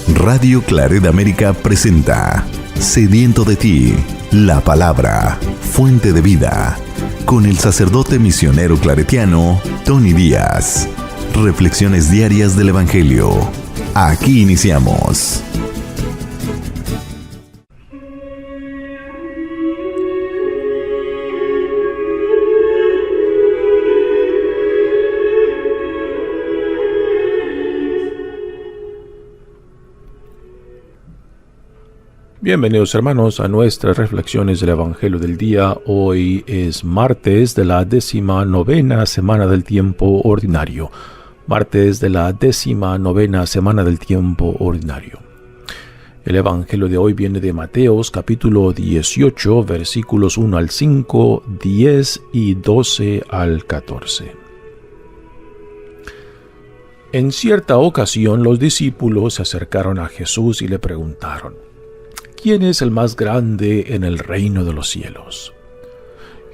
Radio Claret América presenta Sediento de ti, la palabra, fuente de vida, con el sacerdote misionero claretiano Tony Díaz. Reflexiones diarias del Evangelio. Aquí iniciamos. Bienvenidos hermanos a nuestras reflexiones del Evangelio del día. Hoy es martes de la 19ª semana del tiempo ordinario. Martes de la 19ª semana del tiempo ordinario. El Evangelio de hoy viene de Mateos capítulo 18, versículos 1 al 5, 10 y 12 al 14. En cierta ocasión los discípulos se acercaron a Jesús y le preguntaron: ¿quién es el más grande en el reino de los cielos?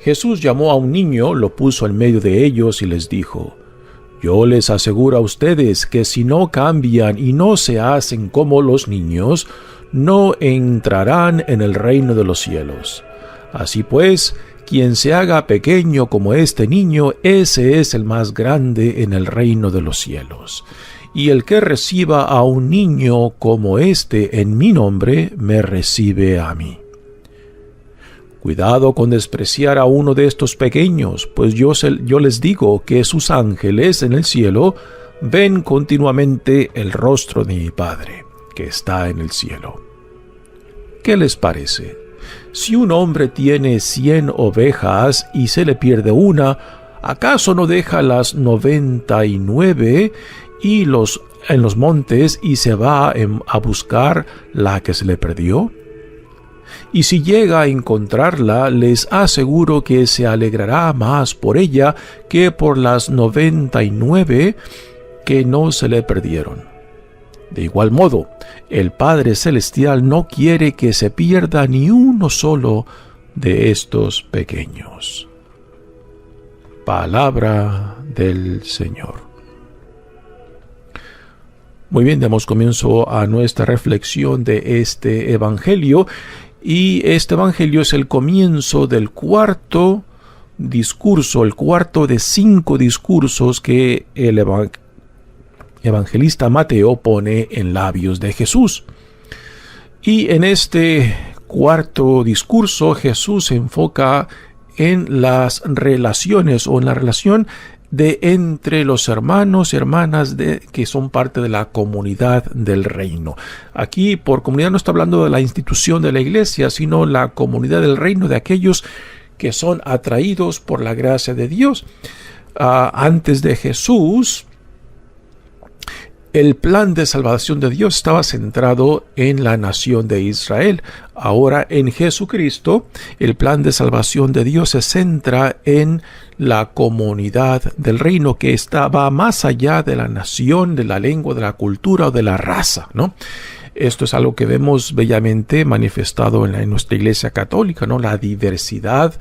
Jesús llamó a un niño, lo puso en medio de ellos y les dijo: yo les aseguro a ustedes que si no cambian y no se hacen como los niños, no entrarán en el reino de los cielos. Así pues, quien se haga pequeño como este niño, ese es el más grande en el reino de los cielos. Y el que reciba a un niño como este en mi nombre, me recibe a mí. Cuidado con despreciar a uno de estos pequeños, pues yo les digo que sus ángeles en el cielo ven continuamente el rostro de mi Padre, que está en el cielo. ¿Qué les parece? Si un hombre tiene 100 ovejas y se le pierde una, ¿acaso no deja las 99 en los montes y se va a buscar la que se le perdió? Y si llega a encontrarla, les aseguro que se alegrará más por ella que por las 99 que no se le perdieron. De igual modo, el Padre Celestial no quiere que se pierda ni uno solo de estos pequeños. Palabra del Señor. Muy bien, damos comienzo a nuestra reflexión de este Evangelio, y este Evangelio es el comienzo del cuarto discurso, el cuarto de 5 discursos que el evangelista Mateo pone en labios de Jesús. Y en este cuarto discurso Jesús se enfoca en las relaciones o en la relación de entre los hermanos y hermanas que son parte de la comunidad del reino. Aquí por comunidad no está hablando de la institución de la iglesia, sino la comunidad del reino de aquellos que son atraídos por la gracia de Dios. Antes de Jesús, el plan de salvación de Dios estaba centrado en la nación de Israel. Ahora en Jesucristo, el plan de salvación de Dios se centra en la comunidad del reino, que va más allá de la nación, de la lengua, de la cultura o de la raza, ¿no? Esto es algo que vemos bellamente manifestado en nuestra Iglesia Católica, ¿no? La diversidad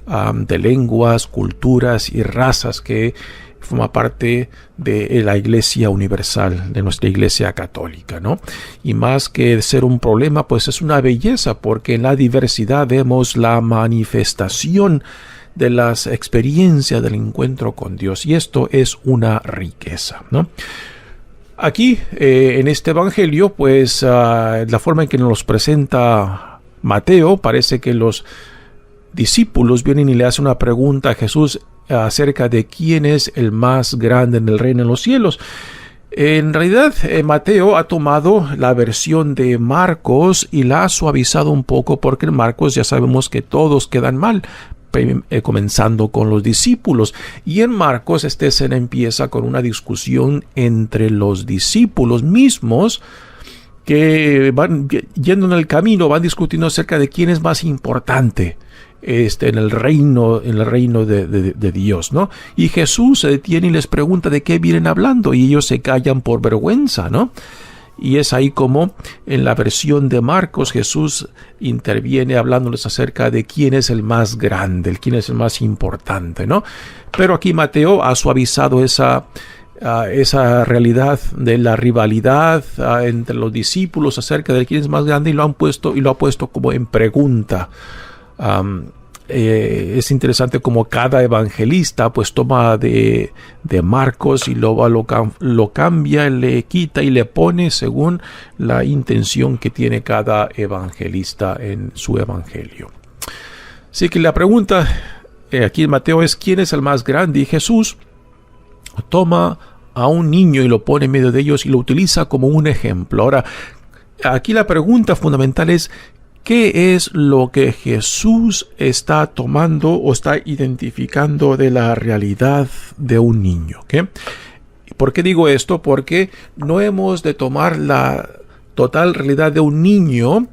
de lenguas, culturas y razas que forma parte de la Iglesia Universal, de nuestra Iglesia Católica, ¿no? Y más que ser un problema, pues es una belleza, porque en la diversidad vemos la manifestación de las experiencias del encuentro con Dios, y esto es una riqueza, ¿no? Aquí, en este Evangelio, pues la forma en que nos presenta Mateo, parece que los discípulos vienen y le hacen una pregunta a Jesús acerca de quién es el más grande en el reino de los cielos. En realidad, Mateo ha tomado la versión de Marcos y la ha suavizado un poco, porque en Marcos ya sabemos que todos quedan mal, comenzando con los discípulos. Y en Marcos esta escena empieza con una discusión entre los discípulos mismos, que van yendo en el camino, van discutiendo acerca de quién es más importante en el reino de Dios, ¿no? Y Jesús se detiene y les pregunta de qué vienen hablando, y ellos se callan por vergüenza, ¿no? Y es ahí como en la versión de Marcos Jesús interviene hablándoles acerca de quién es el más grande, quién es el más importante, ¿no? Pero aquí Mateo ha suavizado esa esa realidad de la rivalidad entre los discípulos acerca de quién es más grande, y lo ha puesto como en pregunta. Es interesante como cada evangelista pues toma de Marcos y lo cambia, le quita y le pone según la intención que tiene cada evangelista en su evangelio. Así que la pregunta aquí en Mateo es: ¿quién es el más grande? Y Jesús toma a un niño y lo pone en medio de ellos y lo utiliza como un ejemplo. Ahora, aquí la pregunta fundamental es: ¿qué es lo que Jesús está tomando o está identificando de la realidad de un niño? ¿Okay? ¿Por qué digo esto? Porque no hemos de tomar la total realidad de un niño,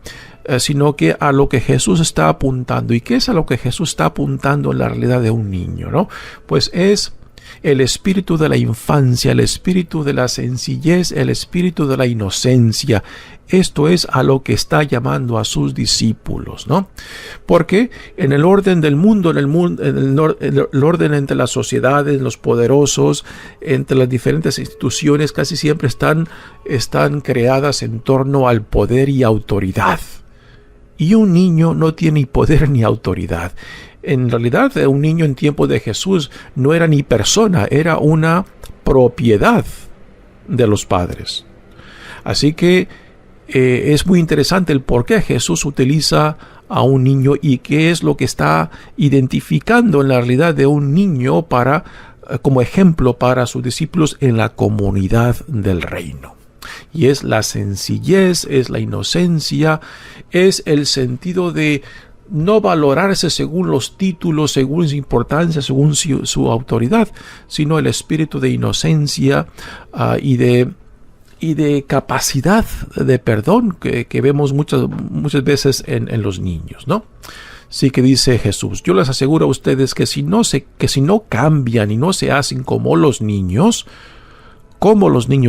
sino que a lo que Jesús está apuntando. ¿Y qué es a lo que Jesús está apuntando en la realidad de un niño, ¿no? Pues es el espíritu de la infancia, el espíritu de la sencillez, el espíritu de la inocencia. Esto es a lo que está llamando a sus discípulos, ¿no? Porque en el orden del mundo, en el orden entre las sociedades, los poderosos, entre las diferentes instituciones, casi siempre están creadas en torno al poder y autoridad. Y un niño no tiene ni poder ni autoridad. En realidad, un niño en tiempo de Jesús no era ni persona, era una propiedad de los padres. Así que es muy interesante el por qué Jesús utiliza a un niño y qué es lo que está identificando en la realidad de un niño como ejemplo para sus discípulos en la comunidad del reino. Y es la sencillez, es la inocencia, es el sentido de no valorarse según los títulos, según su importancia, según su autoridad, sino el espíritu de inocencia y de capacidad de perdón que vemos muchas veces en los niños, ¿no? Sí, que dice Jesús: yo les aseguro a ustedes que si no cambian y no se hacen como los niños,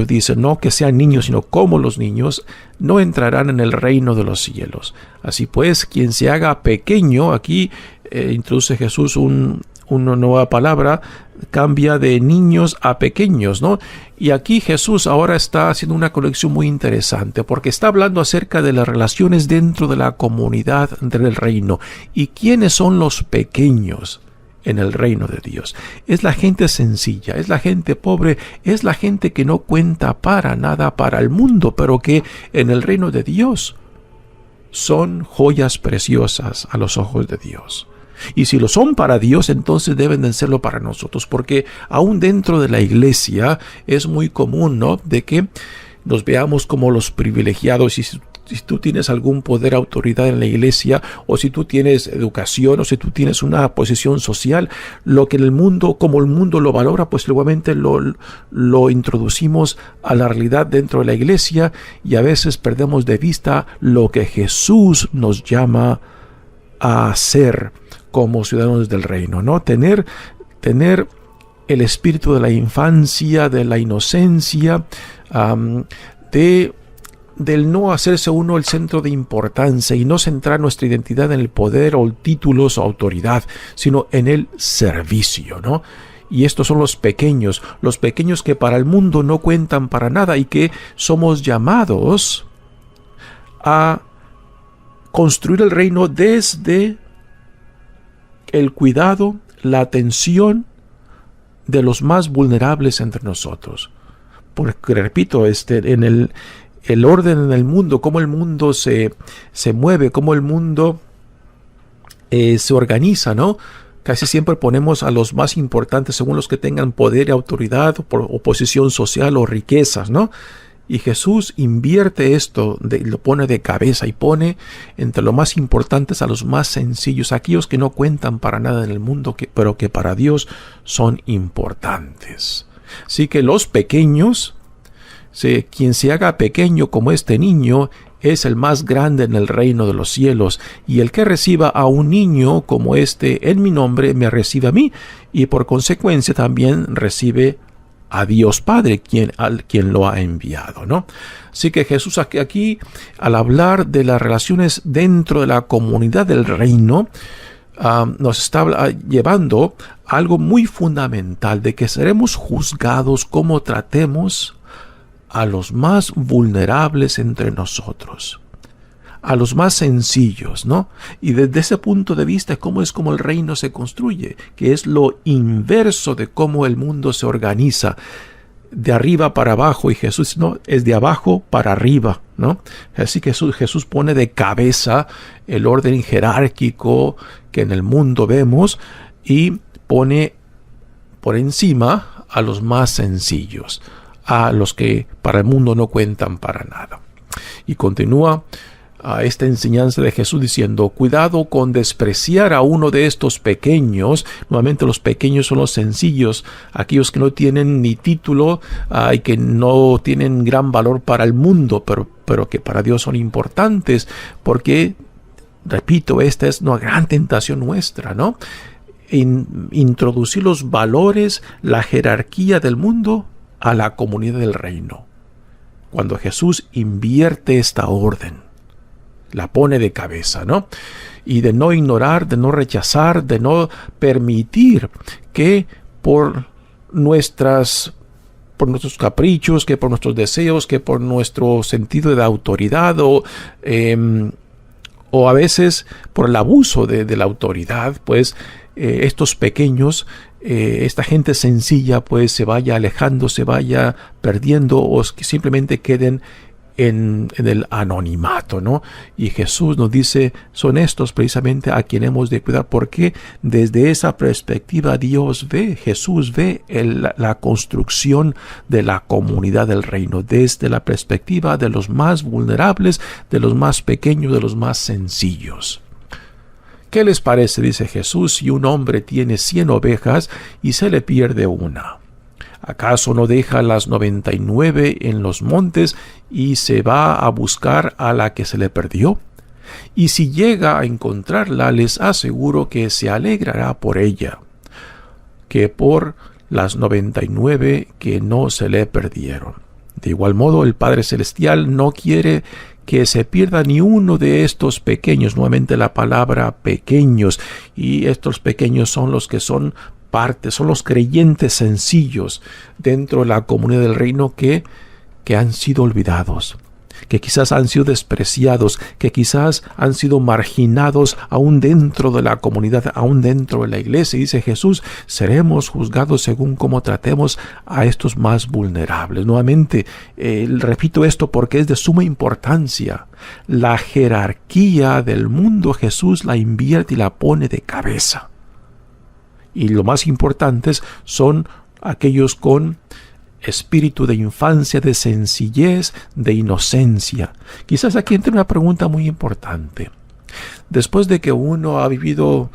dice, no que sean niños, sino como los niños, no entrarán en el reino de los cielos. Así pues, quien se haga pequeño, aquí introduce Jesús una nueva palabra, cambia de niños a pequeños, ¿no? Y aquí Jesús ahora está haciendo una conexión muy interesante, porque está hablando acerca de las relaciones dentro de la comunidad del reino. ¿Y quiénes son los pequeños en el reino de Dios? Es la gente sencilla, es la gente pobre, es la gente que no cuenta para nada para el mundo, pero que en el reino de Dios son joyas preciosas a los ojos de Dios. Y si lo son para Dios, entonces deben de serlo para nosotros, porque aún dentro de la iglesia es muy común, ¿no?, de que nos veamos como los privilegiados. Y si tú tienes algún poder, autoridad en la iglesia, o si tú tienes educación, o si tú tienes una posición social, lo que en el mundo, como el mundo lo valora, pues igualmente lo introducimos a la realidad dentro de la iglesia, y a veces perdemos de vista lo que Jesús nos llama a hacer como ciudadanos del reino, ¿no? Tener el espíritu de la infancia, de la inocencia, del no hacerse uno el centro de importancia y no centrar nuestra identidad en el poder o títulos o autoridad, sino en el servicio, ¿no? Y estos son los pequeños que para el mundo no cuentan para nada, y que somos llamados a construir el reino desde el cuidado, la atención de los más vulnerables entre nosotros. Porque, repito, en el orden en el mundo, cómo el mundo se mueve, cómo el mundo se organiza, ¿no? Casi siempre ponemos a los más importantes según los que tengan poder y autoridad, o posición social o riquezas, ¿no? Y Jesús invierte esto, lo pone de cabeza y pone entre los más importantes a los más sencillos, aquellos que no cuentan para nada en el mundo, pero que para Dios son importantes. Así que los pequeños, quien se haga pequeño como este niño, es el más grande en el reino de los cielos. Y el que reciba a un niño como este en mi nombre, me recibe a mí, y por consecuencia también recibe a Dios Padre, quien lo ha enviado, ¿no? Así que Jesús aquí, al hablar de las relaciones dentro de la comunidad del reino, nos está llevando algo muy fundamental de que seremos juzgados como tratemos a los más vulnerables entre nosotros, a los más sencillos, ¿no? Y desde ese punto de vista, cómo es como el reino se construye, que es lo inverso de cómo el mundo se organiza, de arriba para abajo, y Jesús no, es de abajo para arriba, ¿no? Así que Jesús pone de cabeza el orden jerárquico que en el mundo vemos y pone por encima a los más sencillos, a los que para el mundo no cuentan para nada. Y continúa a esta enseñanza de Jesús diciendo: cuidado con despreciar a uno de estos pequeños. Nuevamente, los pequeños son los sencillos, aquellos que no tienen ni título y que no tienen gran valor para el mundo, pero que para Dios son importantes, porque, repito, esta es una gran tentación nuestra, ¿no? Introducir los valores, la jerarquía del mundo a la comunidad del reino. Cuando Jesús invierte esta orden, la pone de cabeza, ¿no? Y de no ignorar, de no rechazar, de no permitir que por nuestros caprichos, que por nuestros deseos, que por nuestro sentido de autoridad o a veces por el abuso de la autoridad, pues estos pequeños, esta gente sencilla, pues se vaya alejando, se vaya perdiendo o que simplemente queden en el anonimato, ¿no? Y Jesús nos dice, son estos precisamente a quien hemos de cuidar, porque desde esa perspectiva Jesús ve la construcción de la comunidad del reino, desde la perspectiva de los más vulnerables, de los más pequeños, de los más sencillos. ¿Qué les parece, dice Jesús, si un hombre tiene 100 ovejas y se le pierde una? ¿Acaso no deja las 99 en los montes y se va a buscar a la que se le perdió? Y si llega a encontrarla, les aseguro que se alegrará por ella, que por las 99 que no se le perdieron. De igual modo, el Padre Celestial no quiere que se pierda ni uno de estos pequeños. Nuevamente la palabra pequeños, y estos pequeños son los que son son los creyentes sencillos dentro de la comunidad del reino que han sido olvidados, que quizás han sido despreciados, que quizás han sido marginados aún dentro de la comunidad, aún dentro de la iglesia. Y dice Jesús, seremos juzgados según cómo tratemos a estos más vulnerables. Nuevamente, repito esto porque es de suma importancia. La jerarquía del mundo Jesús la invierte y la pone de cabeza. Y lo más importantes son aquellos con espíritu de infancia, de sencillez, de inocencia. Quizás aquí entre una pregunta muy importante. Después de que uno ha vivido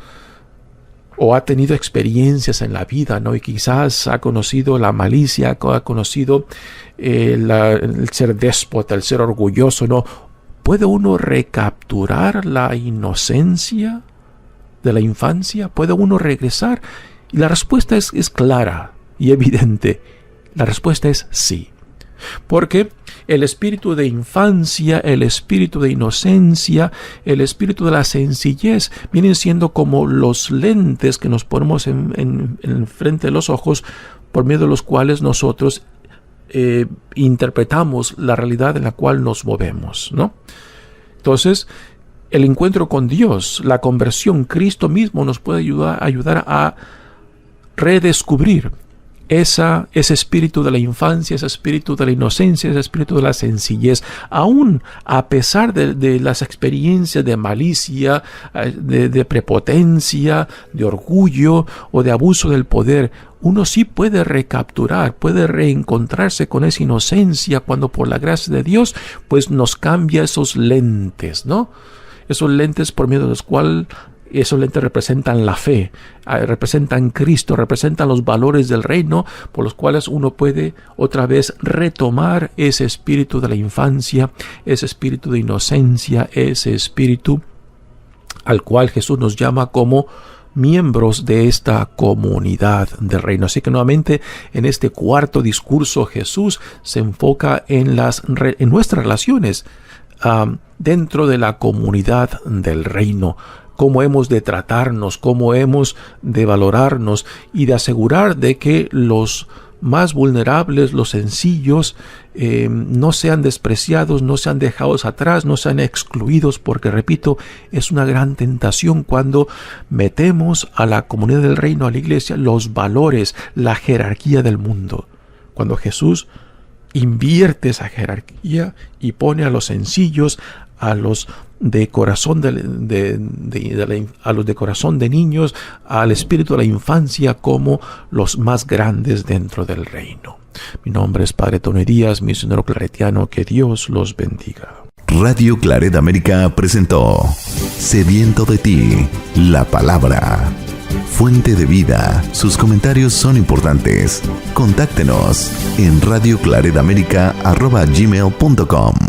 o ha tenido experiencias en la vida, ¿no? Y quizás ha conocido la malicia, ha conocido el ser déspota, el ser orgulloso, ¿no? ¿Puede uno recapturar la inocencia de la infancia? ¿Puede uno regresar? Y la respuesta es clara y evidente. La respuesta es sí. Porque el espíritu de infancia, el espíritu de inocencia, el espíritu de la sencillez vienen siendo como los lentes que nos ponemos en frente de los ojos, por medio de los cuales nosotros interpretamos la realidad en la cual nos movemos, ¿no? Entonces, el encuentro con Dios, la conversión, Cristo mismo nos puede ayudar a redescubrir ese espíritu de la infancia, ese espíritu de la inocencia, ese espíritu de la sencillez, aún a pesar de las experiencias de malicia, de prepotencia, de orgullo o de abuso del poder. Uno sí puede recapturar, puede reencontrarse con esa inocencia cuando por la gracia de Dios pues nos cambia esos lentes, ¿no? Esos lentes por medio de los cuales esos lentes representan la fe, representan Cristo, representan los valores del reino, por los cuales uno puede otra vez retomar ese espíritu de la infancia, ese espíritu de inocencia, ese espíritu al cual Jesús nos llama como miembros de esta comunidad del reino. Así que nuevamente en este cuarto discurso Jesús se enfoca en nuestras relaciones dentro de la comunidad del reino. cómo hemos de tratarnos, cómo hemos de valorarnos y de asegurar de que los más vulnerables, los sencillos, no sean despreciados, no sean dejados atrás, no sean excluidos, porque repito, es una gran tentación cuando metemos a la comunidad del reino, a la iglesia, los valores, la jerarquía del mundo. Cuando Jesús invierte esa jerarquía y pone a los sencillos, a los de corazón a los de corazón de niños, al espíritu de la infancia como los más grandes dentro del reino. Mi nombre es Padre Tony Díaz, misionero claretiano. Que Dios los bendiga. Radio Claret América presentó Sediento de ti, la palabra. Fuente de vida. Sus comentarios son importantes. Contáctenos en radioclaretamerica@gmail.com.